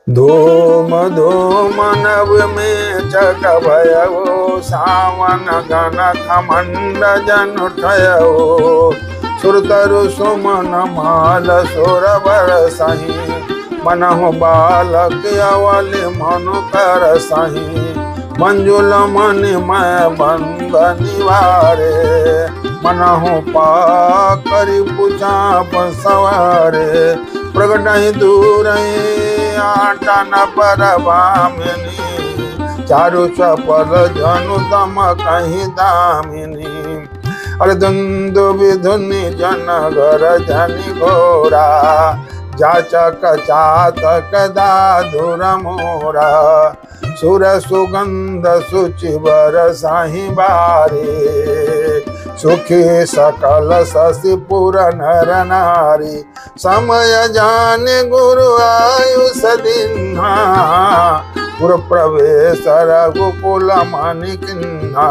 धूम धूम नव में चक भयवो, सावन घन खमंड जन उठयो। सुरतरु सुमन माल सुर बरसहि, मनहु बालक अवलि मनु कर सहि। मंजुल मणि मय बंद निवारे, मनहु पाकरि पुछाप सवारे। प्रगटहि दूर आटन पर भामिनी, चारु चपल जनु तम कहीं दामिनी। अरे दुंदुभि धुनि जनगर जनि घोरा, जाचक चातक दाधुर मोरा। सुर सुगंध सुचि बरसाहि बारे, सुखी सकल शशिपुर नर नारी। समय जाने गुरु आयुष दिन्हा, गुरु प्रवेश रघुकुल मनि किन्हा।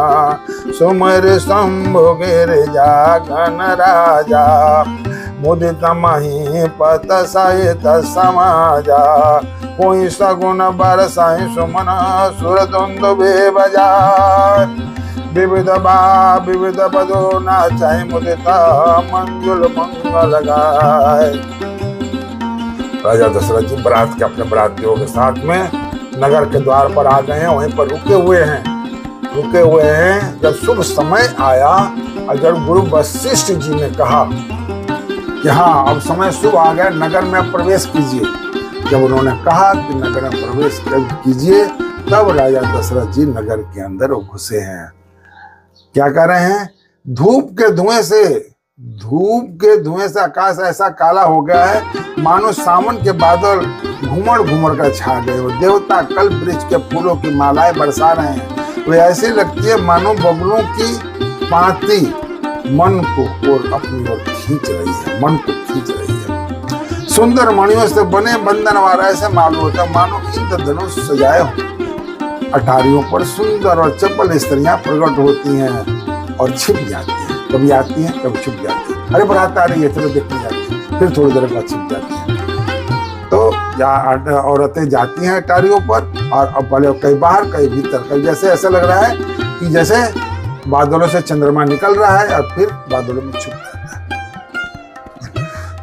सुमिर शंभु गिरिजा घन राजा, मुदित महीपत सहित समाजा। कोई सगुन बरसाहि सुमन सुर दुंदुभि बजाय। विविध बदो नाचाहि मुदिता, मंजुल मंगल गाय। राजा दशरथ जी बारात के अपने बारातियों के साथ में नगर के द्वार पर आ गए हैं, वहीं पर रुके हुए हैं। जब शुभ समय आया और जब गुरु वशिष्ठ जी ने कहा कि हाँ अब समय शुभ आ गया, नगर में प्रवेश कीजिए। जब उन्होंने कहा कि नगर में प्रवेश कीजिए, तब राजा दशरथ जी नगर के अंदर घुसे हैं। क्या कर रहे हैं? धूप के धुएं से आकाश ऐसा काला हो गया है मानो सावन के बादल घूमड़ घूमड़ कर छा गए हो। देवता कल्प वृक्ष के फूलों की मालाएं बरसा रहे हैं। वे ऐसी लगती है मानो बबलों की पाती मन को और अपनी ओर खींच रही है। सुंदर मणियों से बने बंधन वाला ऐसे मालूम होता है मानो इंद्रधनुष सजाए हो। अटारियों पर सुंदर और चपल स्त्रियां प्रकट होती हैं और छिप जाती हैं। कभी आती हैं, कभी छिप जाती हैं। अरे बारात आ रही है, चलो देखने जाती हैं, फिर थोड़ी देर बाद छिप जाती हैं। तो औरतें जाती हैं अटारियों पर, और पहले कहीं बाहर कहीं भीतर, कहीं जैसे ऐसा लग रहा है कि जैसे बादलों से चंद्रमा निकल रहा है और फिर बादलों में छुप जाता है।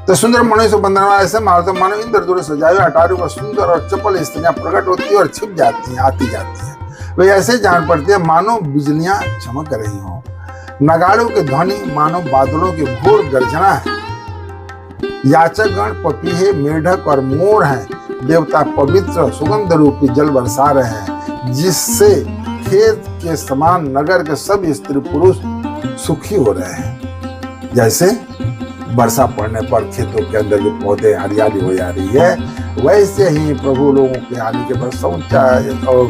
तो सुंदर मणि से बंधन वाला ऐसे मानो इंद्रधनुष सजाए अटारियों पर सुंदर और चपल स्त्रियां प्रकट होती है और छिप जाती हैं, आती जाती हैं। वे ऐसे जान पड़ती है मानो बिजलियां चमक रही हों। नगाड़ों की ध्वनि मानो बादलों की घोर गर्जना है। याचकगण पपीहे, मेढक और मोर हैं। देवता पवित्र सुगंध रूपी जल बरसा रहे हैं, जिससे खेत के समान नगर के सब स्त्री पुरुष सुखी हो रहे हैं। जैसे वर्षा पड़ने पर खेतों के अंदर जो पौधे हरियाली हो जा रही है, वैसे ही प्रभु लोगों के आने के बाद शौचा और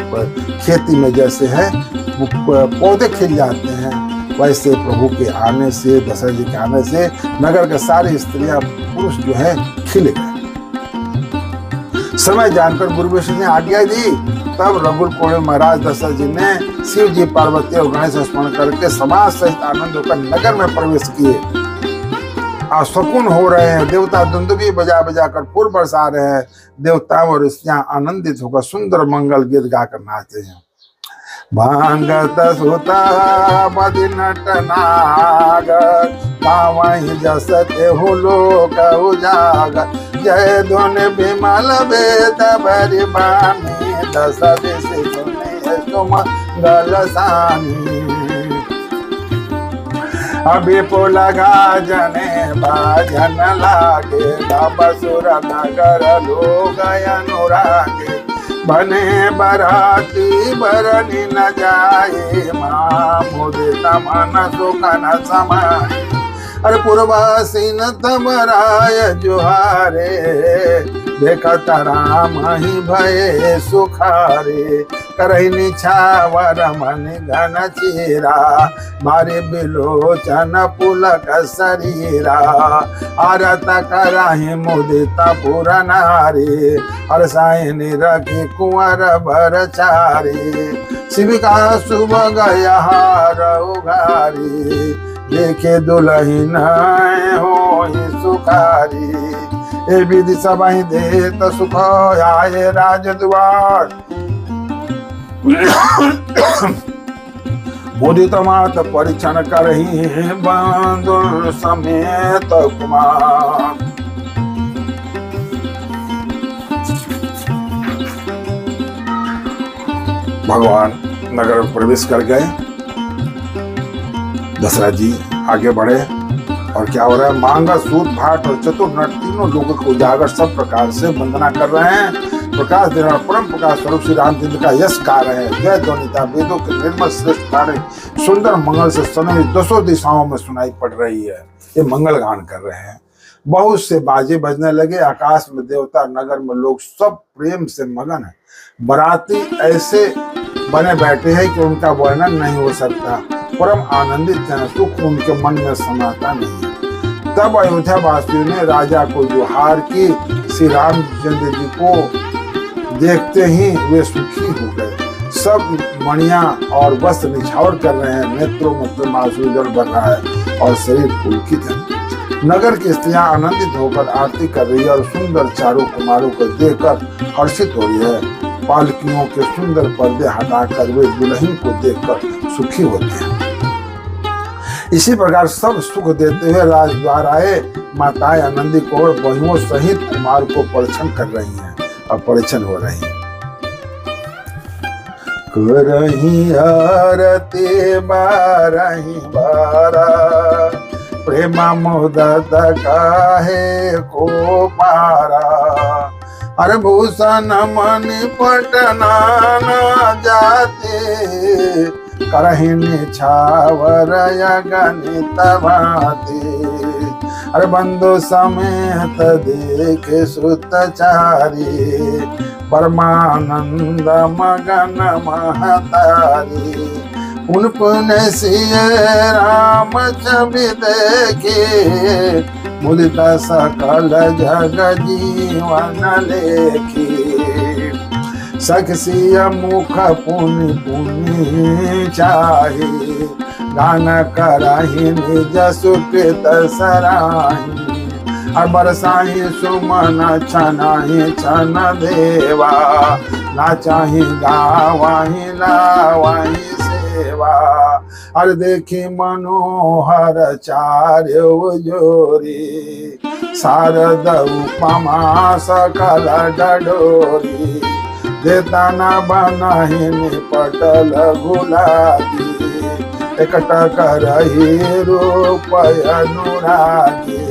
खेती में जैसे है पौधे खिल जाते हैं, वैसे प्रभु के आने से, दशरथ जी के आने से नगर के सारी स्त्रियां पुरुष जो है खिले गए। समय जानकर गुरु वशिष्ठ ने आज्ञा दी। तब रघुकुल कोड़े महाराज दशरथ जी ने शिव जी, पार्वती और गणेश स्मरण करके समाज सहित आनंद होकर नगर में प्रवेश किए। शकुन हो रहे हैं। देवता दुंदुभी बजा बजा कर फूल बरसा रहे हैं। देवता और स्त्रियां आनंदित होकर सुंदर मंगल गीत गाकर नाचते हैं। भांगत सुता बदि नट नागर, पावहि जस तेहु लोक उजागर। जय धुनि विमल वेद भरि बानी, दस दिश सुनि सुमंगल सानी। विपुल गाजने बाजन लागे, बसुर नगर लोग अनुरागे। बने बराती बरनी न जाए, माँ मुदित मन सुखन समाए। अरे पूर्वासीन तमराय जुहारे, देखत राम ही भये सुखारे। करहि निछावर मन घन चीरा, मारे बिलोचन पुलक शरीरा। आरत करहि मुदित पुर नारी, हरसायनि रखि कुंवर भर चारी। शिव का शुभ गया हार उघारी, देखे दुलहिन होई सुखारी। ए विधि सब ही देत सुख आए राज द्वार। मुदित मात परिछन करही बंधु समेत कुमार। भगवान नगर में प्रवेश कर गए। दशरथ जी आगे बढ़े और क्या हो रहा है, मांगा सूत भाट और चतुर्नट तीनों लोगों को उजागर सब प्रकार से वंदना कर रहे हैं। प्रकाश देने और परम प्रकाश स्वरूप श्री रामचंद्र का यश गा रहे हैं। जय ध्वनिता वेदों के निर्मल श्रेष्ठ गाने सुंदर मंगल से सनई दसों दिशाओं में सुनाई पड़ रही है। ये मंगल गान कर रहे हैं। बहुत से बाजे बजने लगे। आकाश में देवता, नगर में लोग सब प्रेम से मगन है। बराती ऐसे बने बैठे हैं कि उनका वर्णन नहीं हो सकता। परम आनंदित हैं, सुख उनके मन में समाता नहीं है। तब अयोध्या वासियों ने राजा को जोहार की। श्री रामचंद्र जी को देखते ही वे सुखी हो गए। सब मणियां और वस्त्र निछावर कर रहे हैं। नेत्रों में प्रेमाश्रुजल बन रहा है और शरीर पुलकित है। नगर की स्त्रियां आनंदित होकर आरती कर रही है और सुंदर चारों कुमारों को देखकर हर्षित हो रही है। पालकियों के सुंदर पर्दे हटाकर वे दुल्हन को देखकर सुखी होते हैं। इसी प्रकार सब सुख देते हुए राजद्वार आए। माताएं आनंदी कौर बहुओं सहित कुमार को परिछन कर रही हैं और परिछन हो रही हैं। करही आरती बारही बारा, प्रेमा मुदत काहे को पारा। अरे भूषण मणि पटना न जाते, करही निछावर गणित भाते। अरे बंधु समेत देखे सुतचारी, परमानंद मगन महतारी। उन पुण्य सिय राम छवि देखे, मुदित सकल जग जीवन लेखी। सखसिय मुख पुनि पुनि चाहे, गान करहि निज सुकृत सराहि। बरसाहि सुमन छनाहि छन देवा, ना चाहि गावाहि लावाहि सेवा। अरे देखी मनोहर चार्यो जोरी, शारद उपमा सकल डडोरी। देता न बनहि निपटल गुलाबी, एकटा करहि रूप अनुरागी।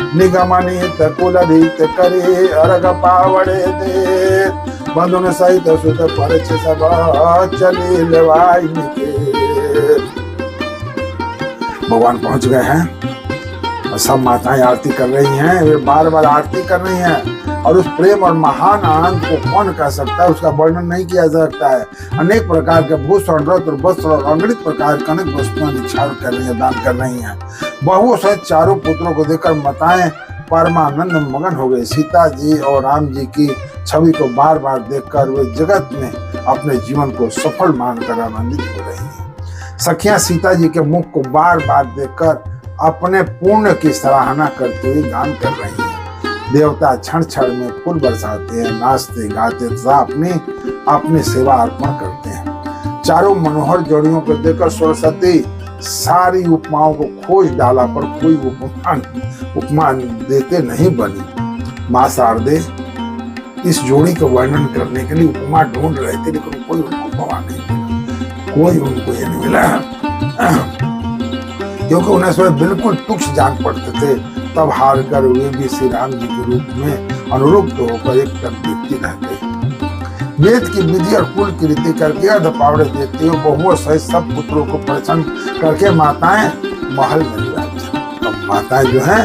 निगमनित कुलरीत करे, अर्घ पावड़े दे। बंधुन सहित सुत परछ सब, चली लेवाई के। भगवान पहुंच गए हैं और सब माताएं आरती कर रही हैं। वे बार बार आरती कर रही हैं और उस प्रेम और महान आनंद को कौन कह सकता है, उसका वर्णन नहीं किया जा सकता है। अनेक प्रकार के भूषण, रत्न, वस्त्र और अगणित प्रकार की अनेक वस्तुएं निछावर कर रही है, दान कर रही हैं। बहुओं सहित चारों पुत्रों को देखकर माताएं परमानंद में मगन हो गई। सीता जी और राम जी की छवि को बार बार देखकर वे जगत में अपने जीवन को सफल मानकर आनंदित हो रही हैं। सखियां सीता जी के मुख को बार बार देखकर अपने पुण्य की सराहना करते हुए गान कर रही हैं। देवता क्षण क्षण में फूल बरसाते हैं, नाचते गाते तथा अपनी सेवा अर्पण करते हैं। चारों मनोहर जोड़ियों को देखकर सरस्वती सारी उपमाओं को खोज डाला, पर कोई उपमा देते नहीं बनी। माँ शारदे इस जोड़ी का वर्णन करने के लिए उपमा ढूंढ रहे थे, लेकिन कोई उनको उपमा नहीं मिला। कोई उनको ये नहीं मिला, क्योंकि उन्हें स्वयं बिल्कुल तुच्छ जान पड़ते थे। तब हार कर वे भी श्री राम जी के रूप में अनुरूप होकर एक तक व्यक्ति रह गए। वेद की विधि और कुल की रीति करके अर्ध पावड़े देते हुए बहुओं सहित सब पुत्रों को प्रसन्न करके माताएं महल में विराजमान। अब माताएं जो हैं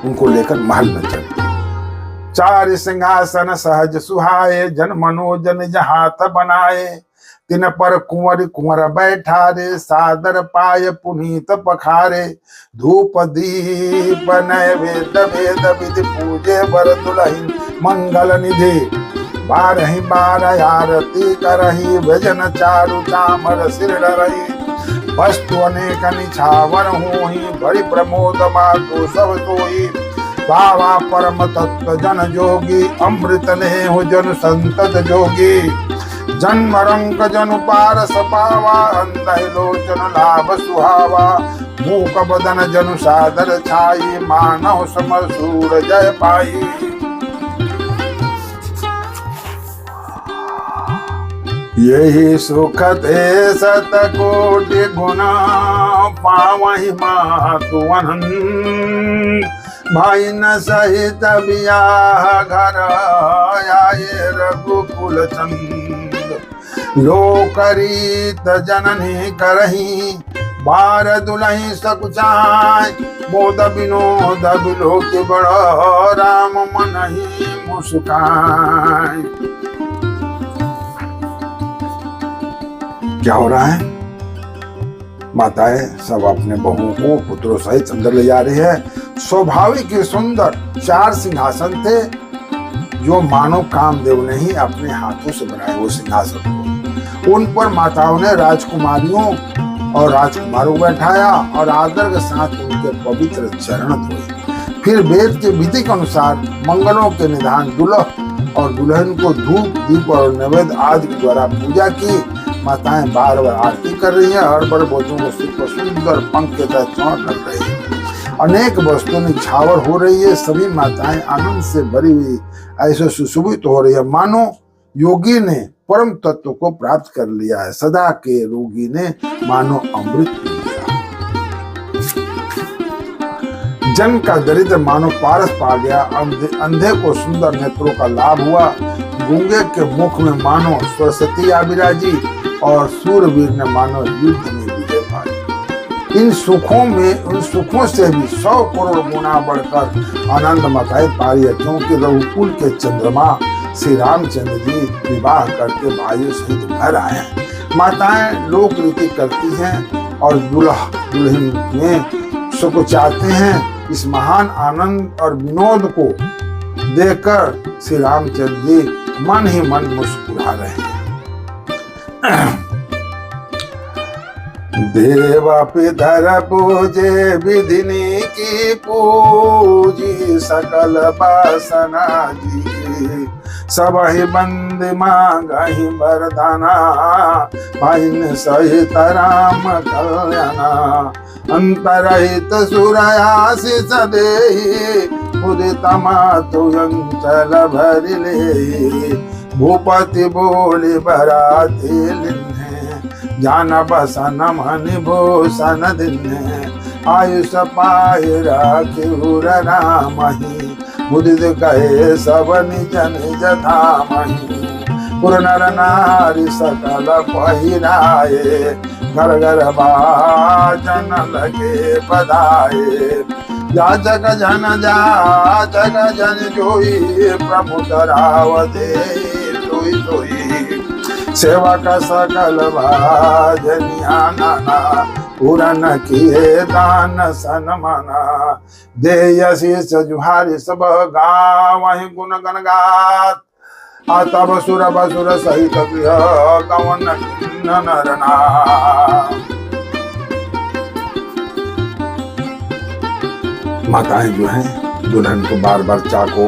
उनको लेकर महल में चली। चार सिंहासन सहज सुहाए, जन मनोजन जहात बनाए। तिन पर कुंवर कुंवर बैठा रे, सादर पाय पुनीत पखारे। धूप दीप नैवेद वेद विधि पूजे बर दुलहिन मंगल निधि। बारहि बार आरती करही, भजन चारु चामर सिर रही। वस्तु अनेक निछावर होहि, बड़ी प्रमोद मातु सब सोई। पावा परम तत्व जन जोगी, अमृत ने हो जन संतत जोगी। जन्म रंग जनु पारस पावा, अंधे लोचन लाभ सुहावा। मूक बदन जनु सादर छाई, मानव समर सूर जय पाई। यही सुख थे सतकोटि गुना, पावहि मातु अनंत। भाई न सहित बियाह घर, आए रघुकुल चंद। लोकरीत जननी करही, बार दुलही सकुचाय। मोद विनोद बिलोक बड़, राम मन ही मुस्काय। क्या हो रहा है? माताएं सब अपने बहुओं को पुत्रों सहित अंदर ले जा रही है। स्वाभाविक ही सुंदर 4 सिंहासन थे, जो मानव कामदेव ने ही अपने हाथों से बनाए वो सिंहासन। उन पर माताओं ने राजकुमारियों और राजकुमारों को बैठाया और आदर के साथ उनके पवित्र चरण धोए। फिर वेद के विधि के अनुसार मंगलों के निधान दुल्हा और दुल्हन को धूप दीप और नैवेद्य आदि के द्वारा पूजा की। माताएं बार बार आरती कर रही हैं और बड़े बच्चों को सिर पर सुंदर पंख के तहत चौंक कर रही है। अनेक वस्तुओं में छावर हो रही है। सभी माताएं आनंद से भरी हुई ऐसे सुशोभित हो रही है, मानो योगी ने परम तत्व को प्राप्त कर लिया है। सदा के रोगी ने मानो अमृत पी लिया। जन का दरिद्र मानो पारस पा गया। अंधे को सुंदर नेत्रों का लाभ हुआ। गूंगे के मुख में मानो सरस्वती आ विराजी और सूरवीर ने मानो युद्ध में विजय पाई। इन सुखों से भी 100 करोड़ गुना बढ़कर आनंद मताए पारी है, क्योंकि रघुकुल के चंद्रमा श्री रामचंद्र जी विवाह करके भाइयों सहित घर आए हैं। माताएं लोक रीति करती हैं और दुल्हा दुल्हन में सुख चाहते हैं। इस महान आनंद और विनोद को देखकर श्री रामचंद्र जी मन ही मन मुस्कुरा रहे हैं। देव पितर पूजे विधिनी की पूजी, सकल बासना जी। सब ही बंद मांगहि वरदाना, पाइन सहित राम कल्याणा। अंतरहित सुरयासिस देहि, उदित मातु अंचल भरि लेहि। भूपति बोले बराती लिन्हे, जान बसन मनि भूषण दिन्हे। आयुष पाए राखी हुर रामहि, बुद्धि कहे सब निज निज धामहि। पुर नर नारी सकल पहिराए, घर घर बाजन लगे बधाए। जा जग जन जोई, प्रभु तरावते सोई सोई। सेवा का सकल भाजनिया नाना, पूरन किए दान सनमना। देयसी सजुहारी सब गावहि गुण गण गात, तब सुर बसुर सहित गृह गवन नरना। माताएं जो हैं दुल्हन को बार बार चाको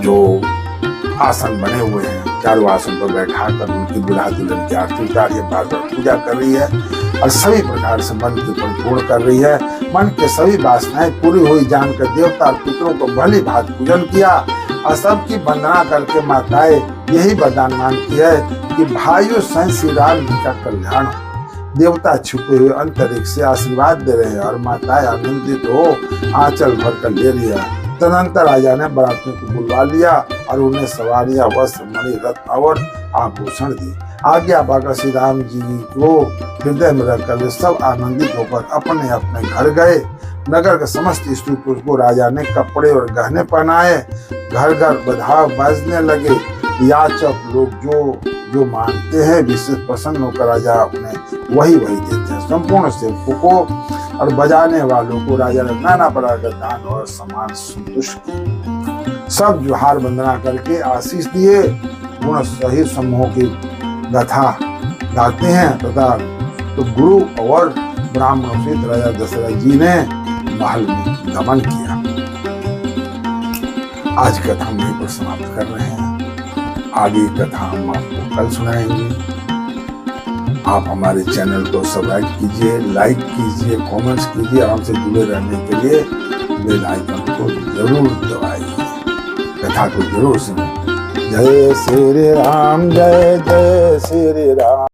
जो आसन बने हुए हैं, चारों आसन पर बैठाकर उनकी दुल्हा दुल्हन की आरती उतार रही है, बार बार पूजा कर रही है और सभी प्रकार से मन के ऊपर पूर्ण कर रही है। मन के सभी वासनाएं पूरी हुई जानकर देवता और पितरों को भली भांति पूजन किया और सबकी वंदना करके माताएं यही वरदान मांगती है कि भाइयों स्वयं श्री राम जी का कल्याण। देवता छुपे हुए अंतरिक्ष से आशीर्वाद दे रहे हैं और माताएं आनंदित हो आंचल भर कर ले लिया। तदंतर राजा ने बारातियों को बुलवा लिया और उन्हें सवारियां, वस्त्र, मणि, रत्न और आभूषण दी। आज्ञा पाकर श्री राम जी को हृदय में रखकर वे सब आनंदित होकर अपने अपने घर गए। नगर के समस्त स्त्री पुरुष को राजा ने कपड़े और गहने पहनाए। घर घर बधाव बजने लगे। याचक लोग जो मांगते हैं विशेष प्रसन्न होकर राजा अपने वही देते हैं। संपूर्ण सेवकों को और बजाने वालों को राजा ने नाना प्रकार का दान और सम्मान संतुष्ट किया। सब जोहार वंदना करके आशीष दिए। गुण सहित समूहों की गाथा गाते हैं तथा तो गुरु और ब्राह्मणों से राजा दशरथ जी ने महल में दमन किया। आज कथा हम यहीं पर समाप्त कर रहे हैं। आगे कथा हम आपको कल सुनाएंगे। आप हमारे चैनल को सब्सक्राइब कीजिए, लाइक कीजिए, कमेंट्स कीजिए और हमसे जुड़े रहने के लिए बेल आइकन को जरूर दबाइए। कथा को जरूर सुनें। जय श्री राम, जय जय श्री राम।